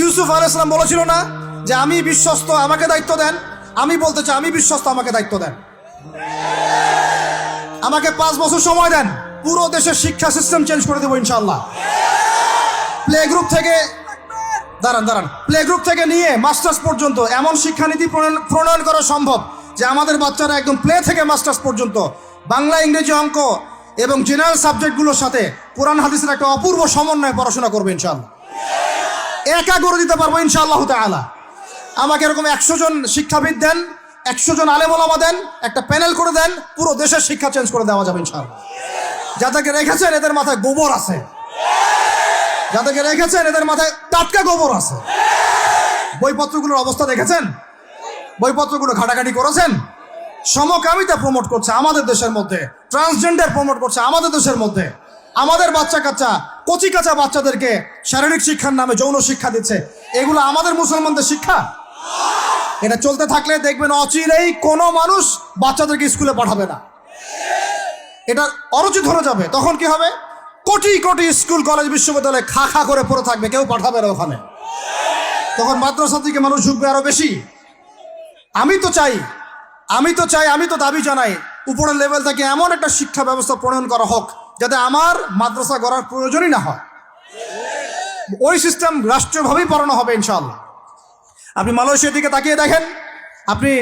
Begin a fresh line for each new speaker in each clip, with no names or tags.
ইউসুফ আলাইহিস সালাম বলেছিল না যে আমি বিশ্বস্ত, আমাকে দায়িত্ব দেন? আমি বলতে চাই আমি বিশ্বস্ত, আমাকে দায়িত্ব দেন। আমাকে 5 বছর সময় দেন, পুরো দেশের শিক্ষা সিস্টেম চেঞ্জ করে দেবো ইনশাআল্লাহ। প্লে গ্রুপ থেকে প্লে গ্রুপ থেকে নিয়ে মাস্টার্স পর্যন্ত এমন শিক্ষানীতি প্রণয়ন করা সম্ভব যে আমাদের বাচ্চারা একদম প্লে থেকে মাস্টার্স পর্যন্ত বাংলা, ইংরেজি, অঙ্ক এবং জেনারেল সাবজেক্টগুলোর সাথে কোরআন হাদিসের একটা অপূর্ব সমন্বয়ে পড়াশোনা করবে ইনশাআল্লাহ। একা করে দিতে পারবো ইনশাআল্লাহ তাআলা। আমাকে এরকম 100 জন শিক্ষাবিদ দেন, 100 জন আলেম ওলামা দেন, একটা প্যানেল করে দেন, পুরো দেশের শিক্ষা চেঞ্জ করে দেওয়া যাবে ইনশাআল্লাহ। যাদেরকে রেখেছেন এদের মাথায় গোবর আছে, যাদেরকে রেখেছেন এদের মাথায় টাটকা গোবর আছে। বইপত্রগুলোর অবস্থা দেখেছেন? বইপত্রগুলো ঘাটাঘাটি করেছেন? সমকামিতা প্রমোট করছে আমাদের দেশের মধ্যে, ট্রান্সজেন্ডার প্রমোট করছে আমাদের দেশের মধ্যে, আমাদের বাচ্চা কাচ্চা কচি কাঁচা বাচ্চাদেরকে শারীরিক শিক্ষার নামে যৌন শিক্ষা দিচ্ছে। এগুলো আমাদের মুসলমানদের শিক্ষা? এটা চলতে থাকলে দেখবেন অচিরেই কোনো মানুষ বাচ্চাদেরকে স্কুলে পাঠাবে না, এটা অরুচি ধরে যাবে। তখন কি হবে? কোটি কোটি স্কুল, কলেজ, বিশ্ববিদ্যালয়ে খা খা করে পড়ে থাকবে, কেউ পাঠাবে না ওখানে। তখন মাদ্রাসা থেকে মানুষ ঝুঁকবে আরো বেশি। আমি তো দাবি জানাই উপরের লেভেল থেকে এমন একটা শিক্ষা ব্যবস্থা প্রণয়ন করা হোক যাতে আমার মাদ্রাসা গড়ার প্রয়োজনই না হয়। ওই সিস্টেম রাষ্ট্রীয়ভাবেই পড়ানো হবে ইনশাআল্লাহ। আপনি মালয়েশিয়ার দিকে তাকিয়ে দেখেন, আপনি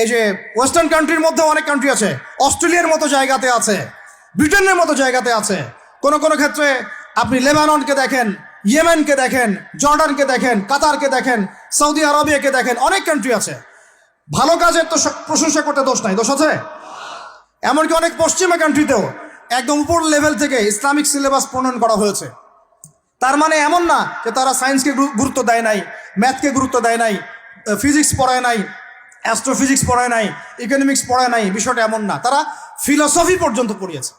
এই যে ওয়েস্টার্ন কান্ট্রির মধ্যে অনেক কান্ট্রি আছে, অস্ট্রেলিয়ার মতো জায়গাতে আছে, ব্রিটেনের মতো জায়গাতে আছে, কোনো কোনো ক্ষেত্রে আপনি লেবাননকে দেখেন, ইয়েমেনকে দেখেন, জর্ডানকে দেখেন, কাতারকে দেখেন, সৌদি আরবিয়াকে দেখেন, অনেক কান্ট্রি আছে। ভালো কাজের তো প্রশংসা করতে দোষ নাই, দোষ আছে? এমনকি অনেক পশ্চিমা কান্ট্রিতেও একদম উপর লেভেল থেকে ইসলামিক সিলেবাস প্রণয়ন করা হয়েছে। তার মানে এমন না যে তারা সায়েন্সকে গুরুত্ব দেয় নাই, ম্যাথকে গুরুত্ব দেয় নাই, ফিজিক্স পড়ায় নাই, অ্যাস্ট্রোফিজিক্স পড়ায় নাই, ইকোনমিক্স পড়ায় নাই, বিষয়টা এমন না। তারা ফিলোসফি পর্যন্ত পড়িয়েছে।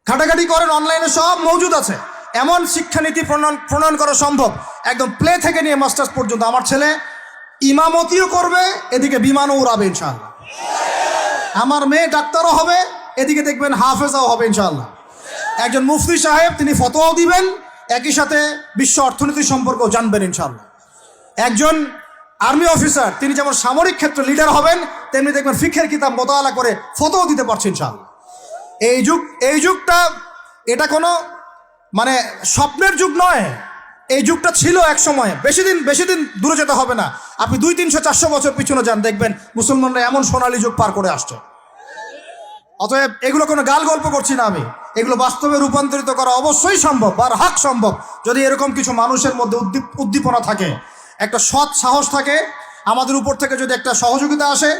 ঘাটাঘাটি করেন, অনলাইনে সব মজুদ আছে। এমন শিক্ষানীতি প্রণয়ন করা সম্ভব একদম প্লে থেকে নিয়ে মাস্টার্স পর্যন্ত। আমার ছেলে ইমামতিও করবে, এদিকে বিমানও উড়াবে ইনশাআল্লাহ। আমার মেয়ে ডাক্তারও হবে, এদিকে দেখবেন হাফেজাও হবে ইনশাআল্লাহ। একজন মুফতি সাহেব, তিনি ফতোয়াও দিবেন, একই সাথে বিশ্ব অর্থনীতি সম্পর্কেও জানবেন ইনশাআল্লাহ। একজন আর্মি অফিসার, তিনি যেমন সামরিক ক্ষেত্রে লিডার হবেন, তেমনি দেখবেন ফিকহের কিতাব মোতালা করে ফতোয়াও দিতে পারছেন ইনশাআল্লাহ। এই যুগটা এটা কোনো মানে স্বপ্নের যুগ নয়, এই যুগটা ছিল এক সময়। বেশি দিন দূরে যেতে হবে না, আপনি 200, 300, 400 বছর পিছনে যান, দেখবেন মুসলমানরা এমন সোনালী যুগ পার করে আসছে। অতএব এগুলো কোনো গাল গল্প করছি না আমি, এগুলো বাস্তবে রূপান্তরিত করা অবশ্যই সম্ভব, বারহাক সম্ভব, যদি এরকম কিছু মানুষের মধ্যে উদ্দীপনা থাকে, একটা সৎ সাহস থাকে, আমাদের উপর থেকে যদি একটা সহযোগিতা আসে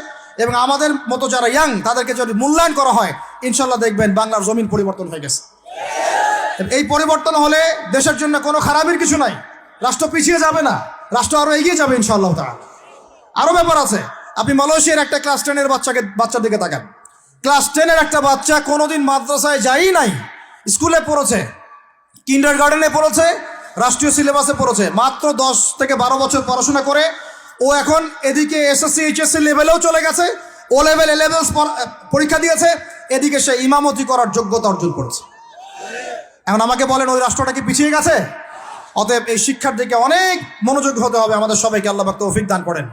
এবং আমাদের মতো যারা ইয়াং তাদেরকে যদি মূল্যায়ন করা হয়, ইনশাল্লাহ দেখবেন বাংলার জমিন পরিবর্তন হয়ে গেছে। এই পরিবর্তন হলে দেশের জন্য কোনো খারাপের কিছু নাই, রাষ্ট্র পিছিয়ে যাবে না, রাষ্ট্র আরো এগিয়ে যাবে ইনশাআল্লাহ তাআলা। আরো ব্যাপার আছে, আপনি মালয়েশিয়ার একটা ক্লাস 10-এর বাচ্চার দিকে তাকান। ক্লাস 10-এর একটা বাচ্চা কোনোদিন মাদ্রাসায় যাই নাই, স্কুলে পড়েছে, কিন্ডারগার্টেনে পড়েছে, রাষ্ট্রীয় সিলেবাসে পড়েছে, মাত্র 10 থেকে 12 বছর পড়াশোনা করে ও এখন এদিকে এসএসসি এইচএসসি লেভেলেও চলে গেছে, ও লেভেল এ লেভেল পরীক্ষা দিয়েছে, এদিকে সে ইমামতি করার যোগ্যতা অর্জন করেছে। এখন আমাকে বলেন ওই রাষ্ট্রটা কি পিছিয়ে গেছে? অতএব এই শিক্ষার দিকে অনেক মনোযোগী হতে হবে আমাদের সবাইকে, আল্লাহ পাক তৌফিক দান করেন।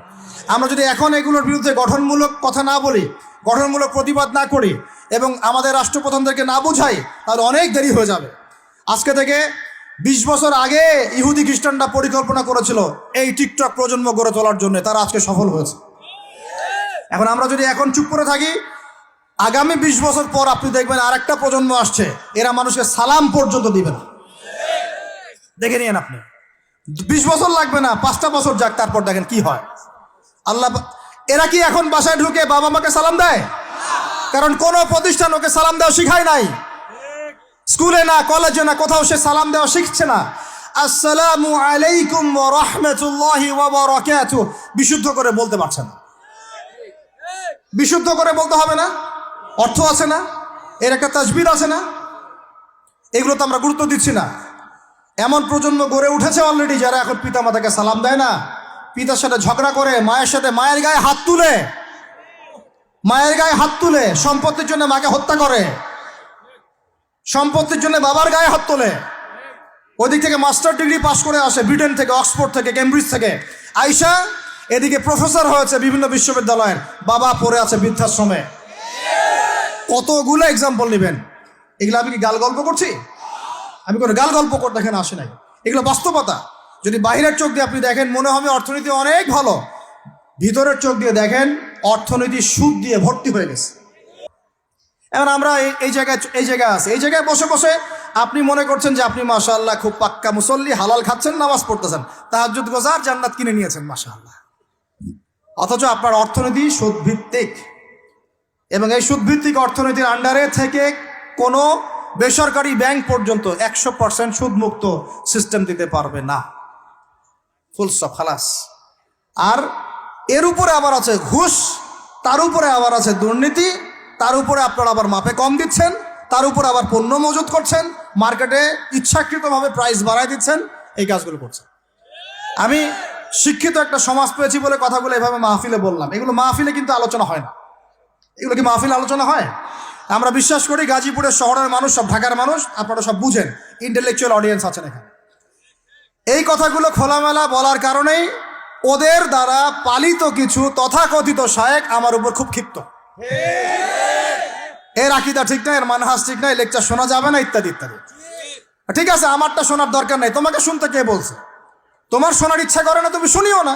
আমরা যদি এখন এগুলোর বিরুদ্ধে গঠনমূলক কথা না বলি, গঠনমূলক প্রতিবাদ না করি এবং আমাদের রাষ্ট্রপ্রধানদেরকে না বুঝাই, তাহলে অনেক দেরি হয়ে যাবে। আজকে থেকে 20 বছর আগে ইহুদি খ্রিস্টানরা পরিকল্পনা করেছিল এই টিকটক প্রজন্ম গড়ে তোলার জন্য, তারা আজকে সফল হয়েছে। এখন আমরা যদি এখন চুপ করে থাকি, আগামী 20 বছর পর আপনি দেখবেন আরেকটা প্রজন্ম আসছে, এরা মানুষকে সালাম পর্যন্ত দিবে না। দেখে নিয়েন আপনি, 20 বছর লাগবে না, 5টা বছর যাক, তারপর দেখেন কি হয়। এরা কি এখন বাসায় ঢুকে বাবা মাকে সালাম দেয়? কারণ কোন প্রতিষ্ঠান ওকে সালাম দেওয়া শিখায় নাই, স্কুলে না, কলেজে না, কোথাও সে সালাম দেওয়া শিখছে না। আসসালামু আলাইকুম ওয়া রাহমাতুল্লাহি ওয়া বারাকাতুহু বিশুদ্ধ করে বলতে পারছে না। বিশুদ্ধ করে বলতে হবে না? অর্থ আছে না, এর একটা তাজবির আছে না? এগুলো তো আমরা গুরুত্ব দিচ্ছি না। এমন প্রজন্ম গড়ে উঠেছে অলরেডি যারা এখন পিতা মাতাকে সালাম দেয় না, পিতার সাথে ঝগড়া করে, মায়ের সাথে মায়ের গায়ে হাত তুলে, সম্পত্তির জন্য মাকে হত্যা করে, সম্পত্তির জন্য বাবার গায়ে হাত তোলে। ওদিক থেকে মাস্টার ডিগ্রি পাশ করে আসে ব্রিটেন থেকে, অক্সফোর্ড থেকে, কেমব্রিজ থেকে আইসা এদিকে প্রফেসর হয়েছে বিভিন্ন বিশ্ববিদ্যালয়ের, বাবা পড়ে আছে বৃদ্ধাশ্রমে। কতগুলো এক্সাম্পল নেবেন। এগুলো আমি কি গাল গল্প করছি? আমি কোনো গাল গল্প করতে এখানে আসি নাই, এগুলো বাস্তবতা। যদি বাইরের চোখ দিয়ে আপনি দেখেন মনে হবে অর্থনীতি অনেক ভালো, ভিতরের চোখ দিয়ে দেখেন অর্থনীতি সুদ দিয়ে ভর্তি হয়ে গেছে। এখন আমরা এই জায়গায় আছি, এই জায়গায় বসে বসে আপনি মনে করছেন যে আপনি মাশাআল্লাহ খুব পাক্কা মুসল্লি, হালাল খাচ্ছেন, নামাজ পড়তেছেন, তাহাজ্জুদ গোজার, জান্নাত কিনে নিয়েছেন মাশাআল্লাহ। অথচ আপনার অর্থনীতি সুদভিত্তিক, এবং এই সুদভিত্তিক অর্থনীতির আন্ডারে থেকে কোনো বেসরকারি ব্যাংক পর্যন্ত 100% সুদমুক্ত সিস্টেম দিতে পারবে না। ফুল স্টপ, খালাস। আর এর উপরে আবার আছে ঘুষ, তার উপরে আবার আছে দুর্নীতি, তার উপরে আপনারা আবার মাপে কম দিচ্ছেন, তার উপরে আবার পণ্য মজুত করছেন, মার্কেটে ইচ্ছাকৃতভাবে প্রাইস বাড়ায় দিচ্ছেন, এই কাজগুলো করছেন। আমি শিক্ষিত একটা সমাজ পেয়েছি বলে কথাগুলো এভাবে মাহফিলে বললাম। এগুলো মাহফিলে কিন্তু আলোচনা হয় না। এগুলো কি মাহফিল আলোচনা হয়? আমরা বিশ্বাস করি গাজীপুরের শহরের মানুষ, সব ঢাকার মানুষ, আপনারা সব বুঝেন, ইন্টেলেকচুয়াল অডিয়েন্স আছেন এখানে। এই কথাগুলো খোলামেলা বলার কারণেই ওদের দ্বারা পালিত কিছু তথাকথিত শায়েখ আমার উপর খুব ক্ষিপ্ত। এর আকীদা ঠিক নাই, এর মানহাজ ঠিক নাই, লেকচার শোনা যাবে না, ইত্যাদি ইত্যাদি। ঠিক আছে, আমারটা শোনার দরকার নাই, তোমাকে শুনতে কে বলছে? তোমার শোনার ইচ্ছা করে না, তুমি শুনিও না।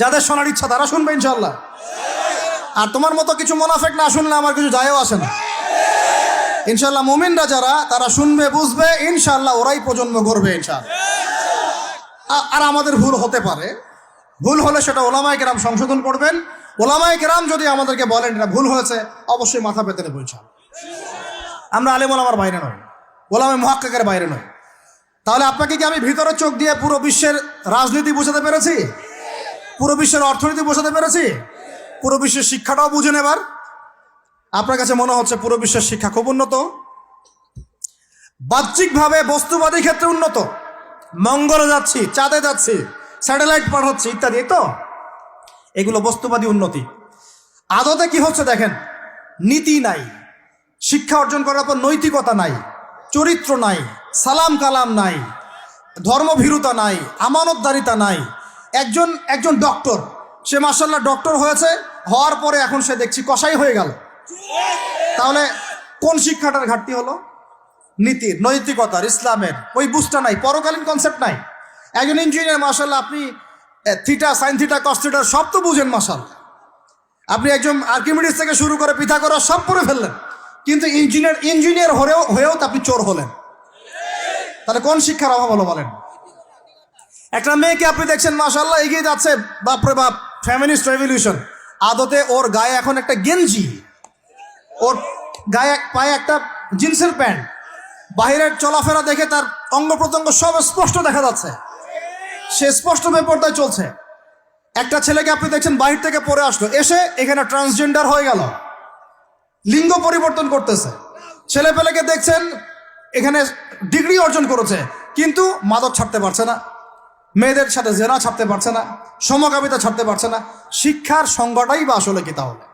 যাদের শোনার ইচ্ছা তারা শুনবে ইনশাল্লাহ। আর তোমার মতো কিছু মুনাফিক না শুনলে আমার কিছু যায়ও আসে না ইনশাল্লাহ। মুমিনরা যারা, তারা শুনবে, বুঝবে, ইনশাল্লাহ ওরাই প্রজন্ম করবে ইনশাল্লাহ। আর আমাদের ভুল হতে পারে, ভুল হলে সেটা ওলামায়ে কেরাম সংশোধন করবেন। ওলামায়ে কেরাম যদি আমাদেরকে বলেন এটা ভুল হয়েছে, অবশ্যই মাথা পেতে নেব ইনশাল্লাহ। আমরা আলেম ওলামার বাইরে নয়, ওলামায়ে মুহাক্কিকের বাইরে নয়। তাহলে আপনাকে কি আমি ভিতরে চোখ দিয়ে পুরো বিশ্বের রাজনীতি বোঝাতে পেরেছি? পুরো বিশ্বের অর্থনীতি বোঝাতে পেরেছি? পুরো বিশ্বের শিক্ষাটাও বুঝেন এবার? আপনার কাছে মনে হচ্ছে পুরো বিশ্বের শিক্ষা খুব উন্নত, বাহ্যিকভাবে বস্তুবাদী ক্ষেত্রে উন্নত, মঙ্গলে যাচ্ছি, চাঁদে যাচ্ছি, স্যাটেলাইট পাঠাচ্ছি ইত্যাদি, তো এগুলো বস্তুবাদী উন্নতি। আদতে কি হচ্ছে দেখেন, নীতি নাই, শিক্ষা অর্জন করার পর নৈতিকতা নাই, চরিত্র নাই, সালাম কালাম নাই, ধর্মভীরুতা নাই, আমানতদারিতা নাই। একজন ডক্টর, সে মাশাআল্লাহ ডক্টর হয়েছে, হওয়ার পরে এখন সে দেখছি কসাই হয়ে গেল। তাহলে কোন শিক্ষাটার ঘাটতি হলো? নীতির, নৈতিকতার, ইসলামের ওই বুঝটা নাই, পরকালীন কনসেপ্ট নাই। একজন ইঞ্জিনিয়ার মাশাআল্লাহ, আপনি theta, sine theta, cos theta সব তো বুঝেন মাশাআল্লাহ। আপনি একজন আর্কিমিডিস থেকে শুরু করে পিথাগোরাস সব পড়ে ফেললেন, কিন্তু ইঞ্জিনিয়ার হয়েও তো আপনি চোর হলেন। তাহলে কোন শিক্ষার অভাব হলো বলেন? একটা মেয়েকে আপনি দেখছেন মাশাআল্লাহ এগিয়ে যাচ্ছে, বাপরে বাপ, ফেমিনিস্ট রেভলিউশন। আদতে ওর গায়ে এখন একটা গেঞ্জি, ওর গায়ে পায়ে একটা জিন্সের প্যান্ট, বাহিরের চলাফেরা দেখে তার অঙ্গ প্রত্যঙ্গ সব স্পষ্ট দেখা যাচ্ছে, সে স্পষ্ট বেপরদায় চলছে। একটা ছেলেকে আপনি দেখছেন বাহির থেকে পড়ে আসলো, এসে এখানে ট্রান্সজেন্ডার হয়ে গেল, লিঙ্গ পরিবর্তন করতেছে। ছেলে পেলেকে দেখছেন এখানে ডিগ্রি অর্জন করেছে, কিন্তু মাদক ছাড়তে পারছে না, মেয়েদের সাথে জেনা ছাড়তে পারছে না, সমকামিতা ছাড়তে পারছে না। শিক্ষার সংজ্ঞাটাই বা আসলে কি তাহলে?